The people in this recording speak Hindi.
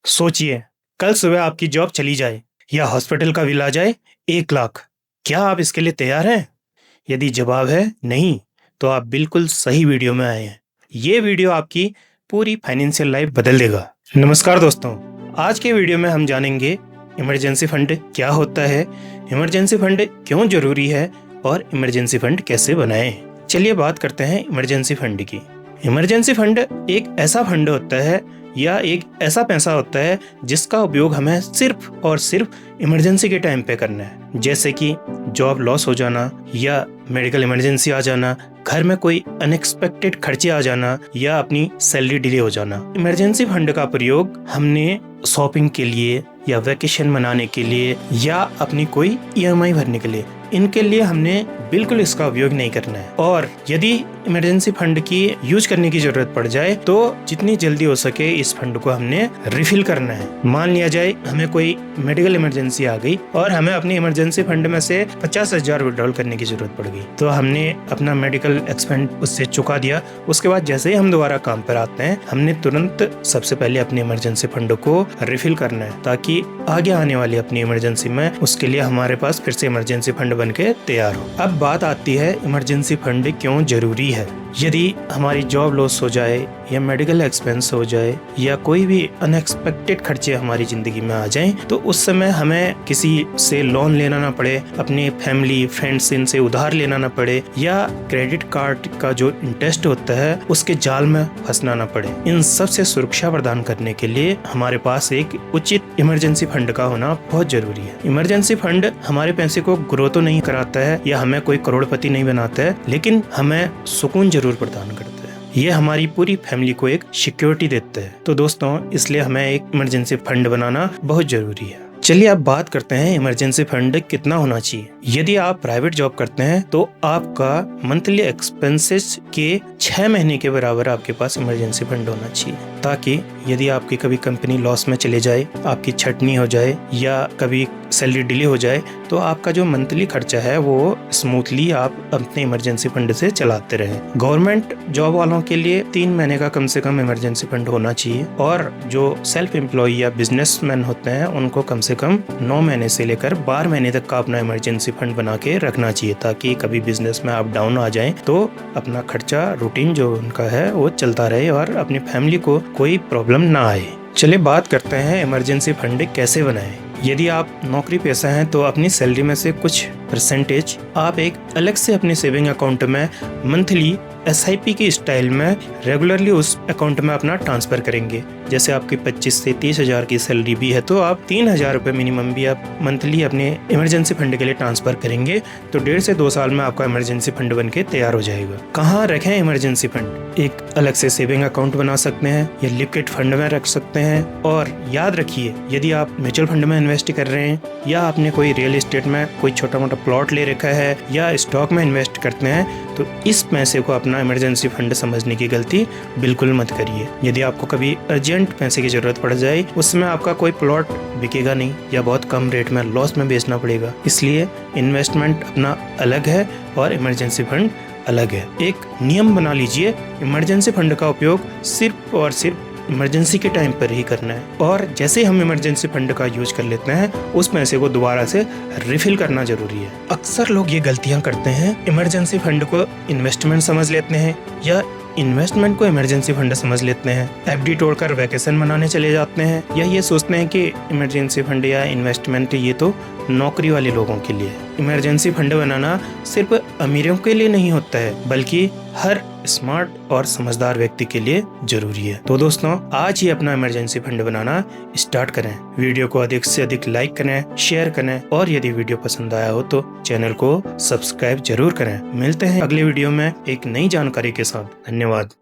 सोचिए, कल सुबह आपकी जॉब चली जाए या हॉस्पिटल का बिल आ जाए 1 लाख। क्या आप इसके लिए तैयार हैं? यदि जवाब है नहीं, तो आप बिल्कुल सही वीडियो में आए हैं। ये वीडियो आपकी पूरी फाइनेंशियल लाइफ बदल देगा। नमस्कार दोस्तों, आज के वीडियो में हम जानेंगे इमरजेंसी फंड क्या होता है, इमरजेंसी फंड क्यों जरूरी है और इमरजेंसी फंड कैसे बनाएं। चलिए बात करते हैं इमरजेंसी फंड की। इमरजेंसी फंड एक ऐसा फंड होता है या एक ऐसा पैसा होता है जिसका उपयोग हमें सिर्फ और सिर्फ इमरजेंसी के टाइम पे करना है, जैसे कि जॉब लॉस हो जाना या मेडिकल इमरजेंसी आ जाना, घर में कोई अनएक्सपेक्टेड खर्चे आ जाना या अपनी सैलरी डिले हो जाना। इमरजेंसी फंड का प्रयोग हमने शॉपिंग के लिए या वैकेशन मनाने के लिए या अपनी कोई EMI भरने के लिए, इनके लिए हमने बिल्कुल इसका उपयोग नहीं करना है। और यदि इमरजेंसी फंड की यूज करने की जरूरत पड़ जाए तो जितनी जल्दी हो सके इस फंड को हमने रिफिल करना है। मान लिया जाए हमें कोई मेडिकल इमरजेंसी आ गई और हमें अपनी इमरजेंसी फंड में से 50,000 विड्रॉल करने की जरूरत पड़ गई, तो हमने अपना मेडिकल एक्सपेंस उससे चुका दिया। उसके बाद जैसे ही हम दोबारा काम पर आते हैं, हमने तुरंत सबसे पहले अपनी इमरजेंसी फंड को रिफिल करना है, ताकि आगे आने वाली अपनी इमरजेंसी में उसके लिए हमारे पास फिर से इमरजेंसी फंड बन के तैयार हो। अब बात आती है इमरजेंसी फंड क्यों जरूरी है। यदि हमारी जॉब लॉस हो जाए या मेडिकल एक्सपेंस हो जाए या कोई भी अनएक्सपेक्टेड खर्चे हमारी जिंदगी में आ जाएं, तो उस समय हमें किसी से लोन लेना ना पड़े, अपने फैमिली फ्रेंड्स इनसे उधार लेना ना पड़े या क्रेडिट कार्ड का जो इंटरेस्ट होता है उसके जाल में फंसना ना पड़े। इन सब से सुरक्षा प्रदान करने के लिए हमारे पास एक उचित इमरजेंसी फंड का होना बहुत जरूरी है। इमरजेंसी फंड हमारे पैसे को ग्रो तो नहीं कराता है या हमें कोई करोड़पति नहीं बनाता है, लेकिन हमें सुकून जरूर प्रदान करता है। ये हमारी पूरी फैमिली को एक सिक्योरिटी देता है। तो दोस्तों, इसलिए हमें एक इमरजेंसी फंड बनाना बहुत जरूरी है। चलिए अब बात करते हैं इमरजेंसी फंड कितना होना चाहिए। यदि आप प्राइवेट जॉब करते हैं तो आपका मंथली एक्सपेंसेस के 6 महीने के बराबर आपके पास इमरजेंसी फंड होना चाहिए, ताकि यदि आपकी कभी कंपनी लॉस में चले जाए, आपकी छटनी हो जाए या कभी सैलरी डिले हो जाए, तो आपका जो मंथली खर्चा है वो स्मूथली आप अपने इमरजेंसी फंड से चलाते रहे। गवर्नमेंट जॉब वालों के लिए 3 महीने का कम से कम इमरजेंसी फंड होना चाहिए, और जो सेल्फ एम्प्लॉय या बिजनेसमैन होते हैं उनको कम से कम 9 महीने से लेकर 12 महीने तक का अपना इमरजेंसी फंड बना के रखना चाहिए, ताकि कभी बिजनेस में अप डाउन आ जाए तो अपना खर्चा रूटीन जो उनका है वो चलता रहे और अपनी फैमिली को कोई प्रॉब्लम ना आए। चलिए बात करते हैं इमरजेंसी फंड कैसे बनाएं। यदि आप नौकरी पेशा हैं तो अपनी सैलरी में से कुछ परसेंटेज आप एक अलग से अपने सेविंग अकाउंट में मंथली SIP की स्टाइल में रेगुलरली उस अकाउंट में अपना ट्रांसफर करेंगे। जैसे आपकी 25 से 30 हजार की सैलरी भी है तो आप 3,000 रुपये मिनिमम भी आप मंथली अपने इमरजेंसी फंड के लिए ट्रांसफर करेंगे, तो 1.5 से 2 साल में आपका इमरजेंसी फंड बन के तैयार हो जाएगा। कहाँ रखें इमरजेंसी फंड? एक अलग से सेविंग अकाउंट बना सकते हैं या लिक्विड फंड में रख सकते हैं। और याद रखिए, यदि आप म्यूचुअल फंड में इन्वेस्ट कर रहे हैं या आपने कोई रियल एस्टेट में कोई छोटा मोटा प्लॉट ले रखा है या स्टॉक में इन्वेस्ट करते हैं, तो इस पैसे को अपना इमरजेंसी फंड समझने की गलती बिल्कुल मत करिए। यदि आपको कभी अर्जेंट पैसे की जरूरत पड़ जाए, उसमें आपका कोई प्लॉट बिकेगा नहीं या बहुत कम रेट में लॉस में बेचना पड़ेगा। इसलिए इन्वेस्टमेंट अपना अलग है और इमरजेंसी फंड अलग है। एक नियम बना लीजिए, इमरजेंसी फंड का उपयोग सिर्फ और सिर्फ इमरजेंसी के टाइम पर ही करना है, और जैसे हम इमरजेंसी फंड का यूज कर लेते हैं उस पैसे को दोबारा से रिफिल करना जरूरी है। अक्सर लोग ये गलतियां करते हैं, इमरजेंसी फंड को इन्वेस्टमेंट समझ लेते हैं या इन्वेस्टमेंट को इमरजेंसी फंड समझ लेते हैं, FD तोड़कर वैकेशन मनाने चले जाते हैं या ये सोचते हैं कि इमरजेंसी फंड या इन्वेस्टमेंट ये तो नौकरी वाले लोगों के लिए। इमरजेंसी फंड बनाना सिर्फ अमीरों के लिए नहीं होता है, बल्कि हर स्मार्ट और समझदार व्यक्ति के लिए जरूरी है। तो दोस्तों, आज ही अपना इमरजेंसी फंड बनाना स्टार्ट करें। वीडियो को अधिक से अधिक लाइक करें, शेयर करें, और यदि वीडियो पसंद आया हो तो चैनल को सब्सक्राइब जरूर करें। मिलते हैं अगले वीडियो में एक नई जानकारी के साथ। धन्यवाद।